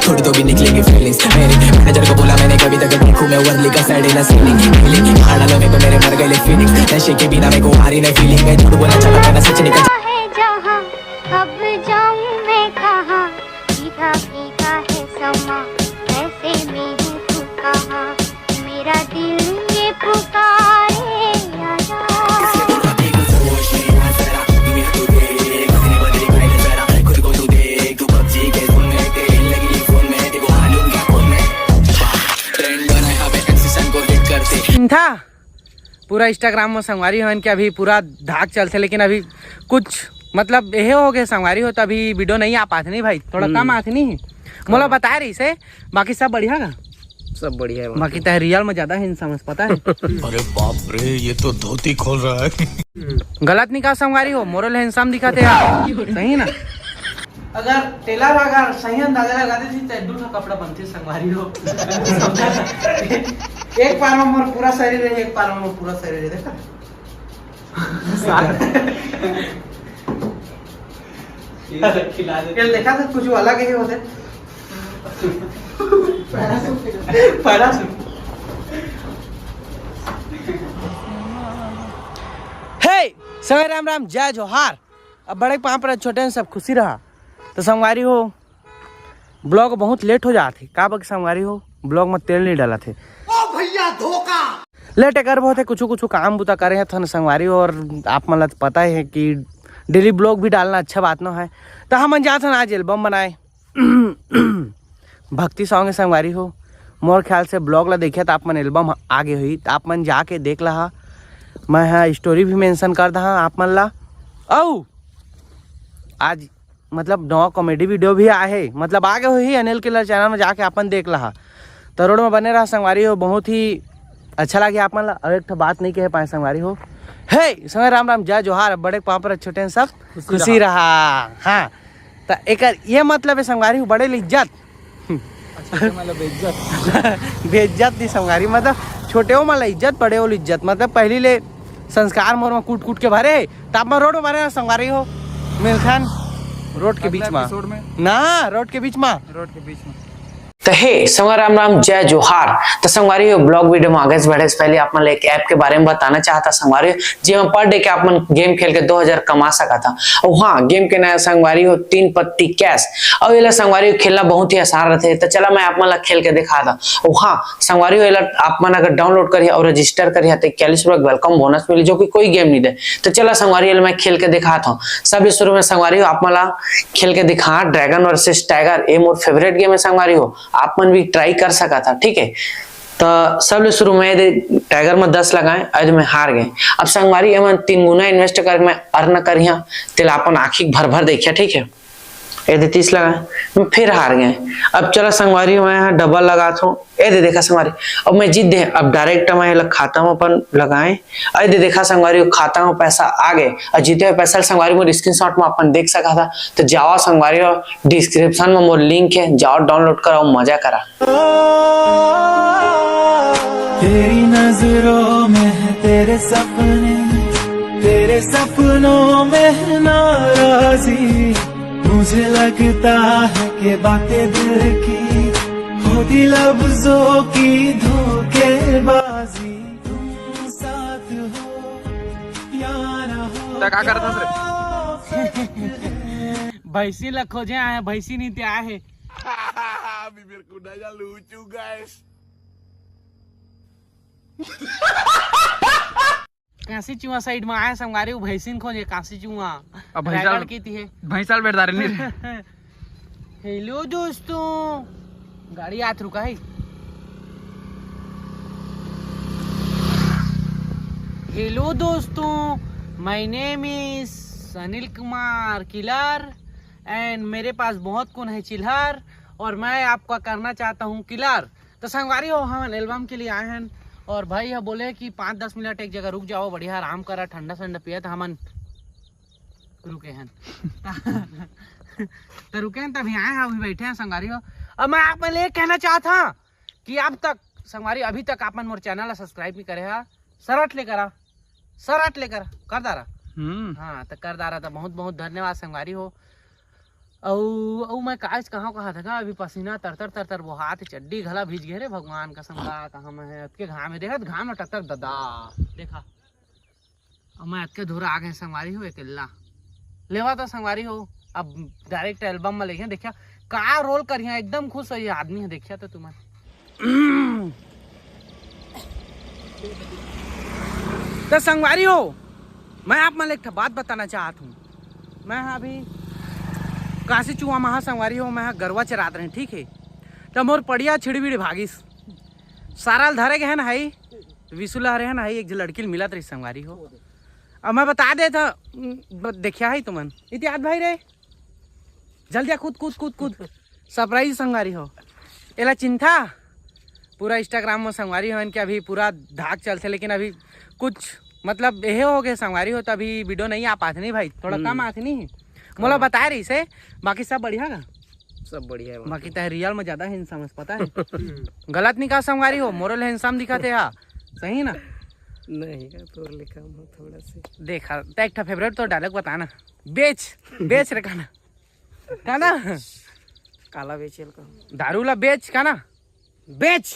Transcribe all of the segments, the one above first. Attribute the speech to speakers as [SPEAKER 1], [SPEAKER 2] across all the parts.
[SPEAKER 1] छोड़ दो भी निकलेंगे फीलिंग्स मेरी। मैनेजर को बोला मैंने कभी तक देखूं मैं वर्ली का साइड ना सीलिंग फीलिंग हार डालो मेरे को मेरे मर गए फीलिंग्स नशे के बिना मेरे को हारी नहीं फीलिंग मैं झूठ बोला चला मैंने सच निकल
[SPEAKER 2] जहां अब जाऊं मैं कहां सीधा फीका है समा ऐसे में हूं तू कहां मेरा दिल ये पुकारे आजा।
[SPEAKER 3] था पूरा इंस्टाग्राम में संगवारी हो के अभी पूरा धाक चलते, लेकिन अभी कुछ मतलब यह हो गए संगवारी हो तो अभी वीडियो नहीं आ पाते नहीं भाई, थोड़ा कम आते नहीं मोला बता रही से। बाकी सब बढ़िया का
[SPEAKER 4] सब बढ़िया है।
[SPEAKER 3] बाकी तो रियल में ज्यादा है समझ पता है।
[SPEAKER 5] अरे बाप रे ये तो धोती खोल रहा है।
[SPEAKER 3] गलत नहीं कहा संगवारी हो, मोरल हैंडसम दिखाते यार सही ना। अगर टेलर अगर सही अंदाजा लगा देती तो एडू का कपड़ा बनती संगवारी हो। एक पार में मोर पूरा शरीर है, एक पार में मोर पूरा शरीर है देखा। ये देखा था कुछ अलग ही होते। हे समय राम राम जय जोहार। अब बड़े पाँव पर छोटे सब खुशी रहा तो संगवारी हो ब्लॉग बहुत लेट हो जाते का बक संगवारी हो ब्लॉग में तेल नहीं डाला थे। ओ भैया धोखा लेट कर बहुत है कुछ काम बुता करे हैं संगवारी हो। और आप मतलब पता है कि डेली ब्लॉग भी डालना अच्छा बात ना है तो हम जाते आज एल्बम बनाए भक्ति सॉन्ग संगवारी हो। मोर ख्याल से ब्लॉग ला देखिए तो आप मन एल्बम आगे हुई तो आप मन जाके देख लहा। मैं हाँ स्टोरी भी मेंशन कर दहा आप मन ला। औ आज मतलब नवा कॉमेडी वीडियो भी आए है मतलब आगे हुई अनिल किलर चैनल में जाके अपन देख लहा। तो रोड में बने रहा संगवारी हो, बहुत ही अच्छा लगे आप मन ला। और एक बात नहीं कह पाए संगवारी हो। हे समय राम राम जय जोहार। बड़े पाँव पर छोटे सब खुशी रहा। हाँ तो एक ये मतलब है संगवारी हो बड़े इज्जत बेइज्जत नहीं संगवारी मतलब छोटे हो मतलब इज्जत बड़े हो इज्जत मतलब पहली ले संस्कार मोर में कूट के भरे तब मैं रोड में भरे संगवारी हो मिलखन रोड के बीच में ना रोड के बीच में तो हे संगवारी राम राम जय जोहार। तो संगवारी हो ब्लॉग वीडियो में आगे से बढ़े से पहले आप मन एक ऐप के बारे में बताना चाहता संगवारी हो जी में पर डे के आप मन गेम खेल के 2000 कमा सका था। और हाँ गेम के नया संगवारी हो 3 पत्ती कैश और ये संगवारी हो खेलना बहुत ही आसान रहते है। तो चला मैं आप मन खेल के दिखा था। और हाँ संगवारी हो आप मन अगर डाउनलोड करिए और रजिस्टर करिए तो 41 रुपये वेलकम बोनस मिली जो कि कोई गेम नहीं दे। तो चला संगवारी मैं खेल के दिखाता हूँ। सब शुरू में संगवारी हो आप मला खेल के दिखा ड्रैगन वर्सेस टाइगर। ये मोर फेवरेट गेम है संगवारी हो, आप मन भी ट्राई कर सका था ठीक है। तो सब शुरू में टाइगर में 10 लगाए आज में हार गए। अब संगवारी एमन 3 गुना इन्वेस्ट कर मैं अर्न करिया तेल अपन आखिक भर देखिया ठीक है। ये 30 लगाए मैं फिर हार गए। अब चला संगवारी मैं यहाँ डबल लगा था ये देखा संगवारी अब मैं जीत दे। अब डायरेक्ट मैं खाता में अपन लगाए ये देखा संगवारी खाता में पैसा आ गए और जीते हुए पैसा संगवारी मोर स्क्रीनशॉट में अपन देख सका था। तो जाओ संगवारी डिस्क्रिप्शन में मोर लिंक है जाओ डाउनलोड कराओ मजा करा।
[SPEAKER 6] तेरी नजरों में है तेरे सपनों में नाराजी मुझे लगता है कि बातें दिल की होती लफ्जों की धोखेबाजी तुम साथ हो या ना हो।
[SPEAKER 3] क्या करता सर भैंसी ला खोजे आए भैंसी नहीं आए है।
[SPEAKER 5] मेरे को नया लूचू गाइस।
[SPEAKER 3] काशी चुआ साइड में आया संगवारी भैंसीन खोजे काशी चुआ
[SPEAKER 4] अब भैंसाल
[SPEAKER 3] की थी है
[SPEAKER 4] भैंसाल बैठदार नहीं।
[SPEAKER 3] हेलो दोस्तों गाड़ी हाथ रुका है। हेलो दोस्तों my name is Anil Kumar killer and मेरे पास बहुत कौन है चिल्हर और मैं आपका करना चाहता हूँ किलर। तो संगवारी हो हम एल्बम के लिए आए हैं और भाई यह बोले कि 5-10 मिनट एक जगह रुक जाओ बढ़िया आराम करा ठंडा ठंडा पिया तो हमन रुके हैं। तो रुके हैं तभी आए हैं अभी बैठे हैं संगवारी हो। अब मैं आप ये कहना चाहता कि अब तक संगवारी अभी तक आप मोर चैनल सब्सक्राइब नहीं करे है सरट लेकर कर दारा। हाँ तो कर दारा तो बहुत बहुत धन्यवाद संगवारी हो। औ मैं काज कहाँ था का अभी पसीना तर वो हाथ चड्डी घला भीज गए रे भगवान कसम का कहाँ मैं है अतके घाम में देखा घाम में टक्कर ददा देखा अब मैं अतके धूरा आ गए संगवारी हो अकेला लेवा तो संगवारी हो अब डायरेक्ट एल्बम में लेके देखिया का रोल करिया एकदम खुश है ये आदमी है देखिया तो तुम्हारे तो संगवारी हो मैं आप मन एक बात बताना चाहता हूँ मैं अभी काशी चुहा महा संगवारी हो मैं गरवा चरात रहे ठीक है तो मोर पड़िया छिड़ी भागिस सारा धरे गए है ना हाई विशुला रहे है ना हाई एक लड़की मिला रही संगवारी हो अब मैं बता दे था देखिया है तुमन इतिहास भाई रे जल्दी कूद सरप्राइज संगवारी हो एला चिंता पूरा इंस्टाग्राम में संगवारी हो इनके अभी पूरा धाक चलते लेकिन अभी कुछ मतलब यह हो गए संगवारी हो तो अभी वीडियो नहीं आ पाते नहीं भाई थोड़ा कम आते नहीं मोला बता रही से बाकी सब बढ़िया का
[SPEAKER 4] सब बढ़िया है
[SPEAKER 3] बाकी तो रियल में ज्यादा हैंडसम पता है गलत नहीं कहा संगवारी हो मोरल हैंडसम दिखाते हा सही ना
[SPEAKER 4] नहीं का तोर लिखा हूं थोड़ा से
[SPEAKER 3] देखा तो एक फेवरेट तो डायलॉग बताना बेच रे का ना
[SPEAKER 4] काला बेचेल का
[SPEAKER 3] दारू ला बेच का ना बेच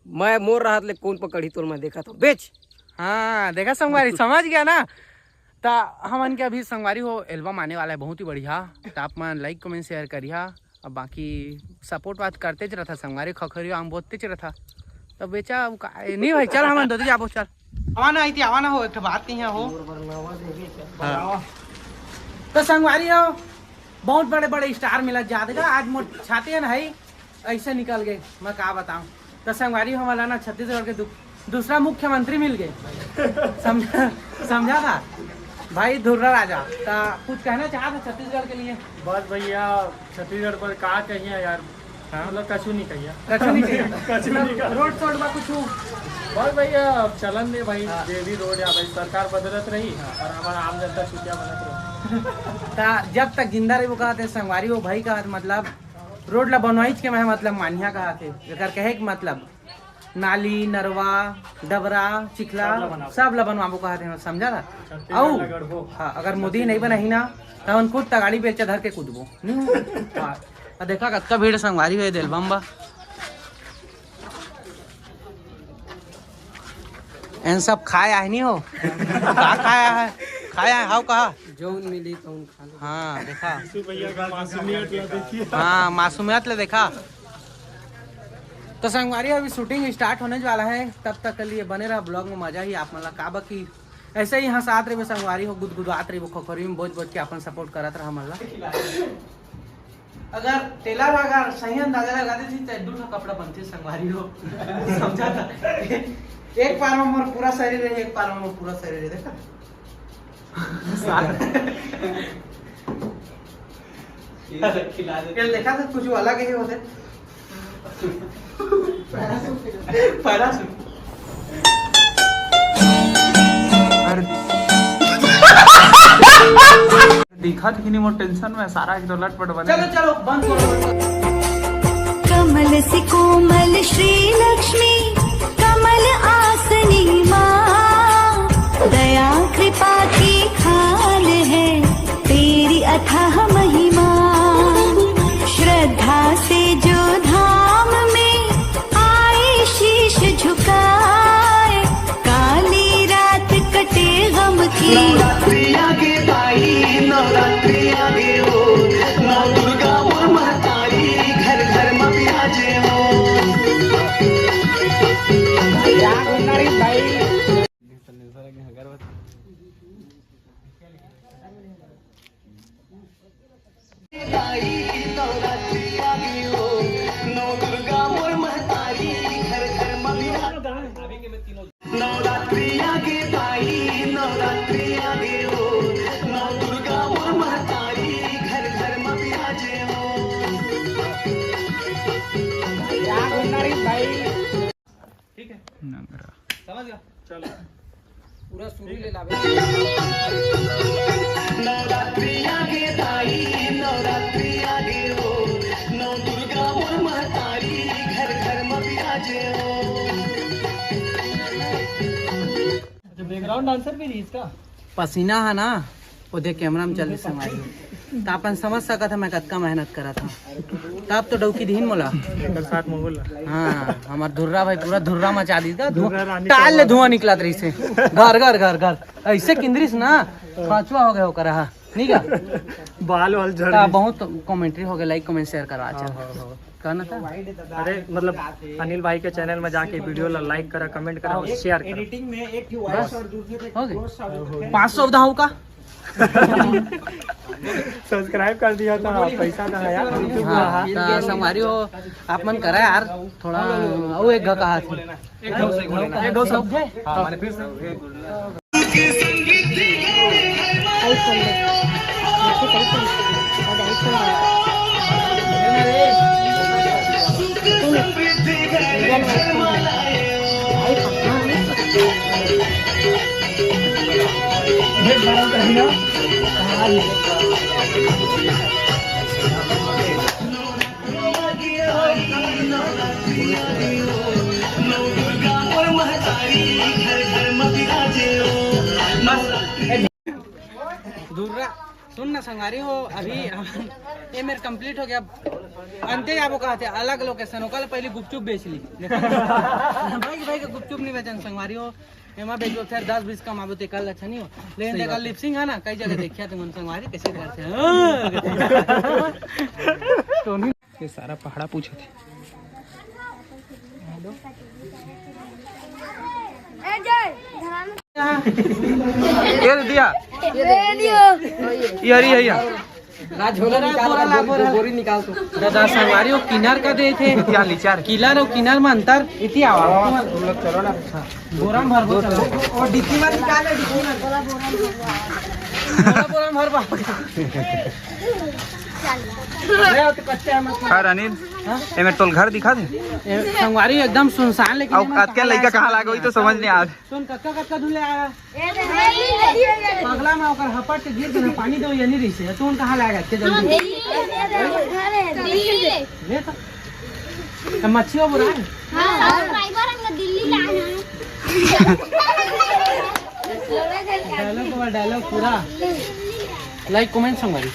[SPEAKER 4] मैं मोर रहा ले कौन पकड़ी तोर मैं देखा तो बेच
[SPEAKER 3] हाँ देखा संगवारी समझ गया ना तो हमन के अभी संगवारी हो एल्बम आने वाला है बहुत ही बढ़िया तो आप मन लाइक कमेंट शेयर करिया अब बाकी सपोर्ट बात करते रहता संगवारी खखरी आम बोलते रहता तो बेचा नहीं भाई चल हम दो जाबो चल आवाना आई थी आवाना हो एक बात नहीं है हो तो संगवारी हो बहुत बड़े बड़े स्टार मिला जादेगा आज मोट छाते हैं ना भाई ऐसे निकल गए मैं क्या बताऊं तो संगवारी हमारा ना छत्तीसगढ़ के दूसरा मुख्यमंत्री मिल गए समझा था भाई धुर्रा राजा तो कुछ कहना चाहा था छत्तीसगढ़ के लिए
[SPEAKER 7] बस भैया छत्तीसगढ़ पर का कहिए यार मतलब कछु नहीं कहिए
[SPEAKER 3] रोड शोड में कुछ
[SPEAKER 7] बस भैया अब चलन दे भाई जे भी रोड या भाई सरकार बदलत रही और हमारा आम जनता छुट्टियां बनत रही
[SPEAKER 3] जब तक जिंदा रही वो कहते संगवारी हो भाई का मतलब रोड ला बनवाइच के मैं मतलब मानिया कहा थे अगर कहे कि मतलब नाली नरवा डबरा चिखला सब ला बनवाबो कहते हैं समझा था औ हाँ अगर मोदी नहीं बनाही ना तो हम खुद तगाड़ी बेचा धर के कूदबो देखा कत्का भीड़ संगवारी हुए एल्बम बा इन सब खाया है नहीं हो का खाया है हाउ कहा
[SPEAKER 4] जो मिली तो उन खा लो
[SPEAKER 3] हाँ देखा
[SPEAKER 7] भैया का मासूमियत ला देखिए
[SPEAKER 3] हाँ मासूमियत ले देखा तो संगवारी अभी शूटिंग स्टार्ट होने वाला है तब तक के लिए बने रहा ब्लॉग में मजा ही आप मतलब का बाकी ऐसे ही यहाँ साथ रहे संगवारी हो गुदगुदात रही खोखरी में बोझ के अपन सपोर्ट करत रहा मतलब अगर टेलर अगर सही अंदाजा लगा दी थी तो दूसरा कपड़ा बनती संगवारी हो समझा था एक पार में मोर पूरा शरीर है एक पार में मोर पूरा शरीर है देखा देखा था कुछ अलग ही होते
[SPEAKER 7] दिखा थी नहीं वो टेंशन में सारा एक दो लटपट बने
[SPEAKER 3] चलो बंद करो
[SPEAKER 8] कमल से कोमल श्री लक्ष्मी कमल आसनी माँ दया कृपा की खान है तेरी अथाह महिमा श्रद्धा से जो धाम में आए शीश झुकाए काली रात कटे गम की
[SPEAKER 6] नवरात्रि आगे बाई नवरात्रि आगे हो नौ दुर्गा और महतारी घर घर में विराजे हो नवरात्रि आगे हो नौ दुर्गा और महतारी घर घर में विराजे नवरात्रि आगे बाई नवरात्रि आगे हो नौ दुर्गा और महतारी घर घर में विराजे हो
[SPEAKER 3] ठीक है समझ गया
[SPEAKER 7] चलो
[SPEAKER 3] पूरा सूरी ले लावे
[SPEAKER 6] नवरात्रि आगे बाई नवरात्रि आगे हो नौ दुर्गा और महतारी घर घर में विराजे हो
[SPEAKER 7] बैकग्राउंड डांसर भी थी इसका
[SPEAKER 3] पसीना है ना वो देख कैमरा में चल रही संगवारी तो अपन समझ सका था मैं कतका मेहनत करा था। तब तो डौकी दीन मोला
[SPEAKER 7] साथ में बोला
[SPEAKER 3] हाँ हमार धुर्रा भाई पूरा धुर्रा मचा दी था। टाल ले धुआं निकला रही से घर घर घर घर ऐसे किंद्रिस ना पांचवा हो गया हो करा नहीं का
[SPEAKER 7] बाल वाल झड़
[SPEAKER 3] बहुत कमेंट्री हो गया। लाइक कमेंट शेयर करा अच्छा कहना था।
[SPEAKER 7] अरे मतलब अनिल भाई के चैनल में जाके वीडियो ला लाइक करा, कमेंट करा और शेयर करा।
[SPEAKER 3] हो गए 500 उधाऊ का
[SPEAKER 7] सब्सक्राइब कर दिया था पैसा था यार।
[SPEAKER 3] हाँ तो संगवारी हो आप मन करा यार थोड़ा वो एक कहा थी एक दो सब दूर सुन ना संगारी हो अभी ये मेरे कंप्लीट हो गया। अंते आपको कहा थे अलग लोकेशन हो कल पहले गुपचुप बेच ली भाई भाई का गुपचुप नहीं बेचन संगवारी हो एमा बेचो फिर 10-20 कम आबो ते कल अच्छा नहीं हो लेकिन कल लिपसिंग है ना कई जगह देखिया तुम संगवारी कैसे करते हैं तो नहीं ये सारा पहाड़ा पूछे थे। ये दिया
[SPEAKER 4] बोरी निकाल तो
[SPEAKER 3] दादा संगवारी हो किनार का दे थे क्या लिचार किलर और किनार में अंतर इति आवा चलो ना बोरा में भरबो चलो और डिक्की में निकाले डिक्की में बोरा में भरबा
[SPEAKER 9] यार अनिल एमे तोल घर दिखा दे
[SPEAKER 3] संगवारी एकदम सुनसान लेकिन
[SPEAKER 9] अब कतके लइका कहां लागे वही तो समझ नहीं आ
[SPEAKER 3] सुन कक्का कक्का धुले आया पगला में ओकर हपट के गिर के पानी दो ये नहीं रही से तू कहां लागा के जल्दी ले तो मच्छी हो बुरा
[SPEAKER 2] हां ड्राइवर हम दिल्ली लाना
[SPEAKER 3] डायलॉग पूरा लाइक कमेंट संगवारी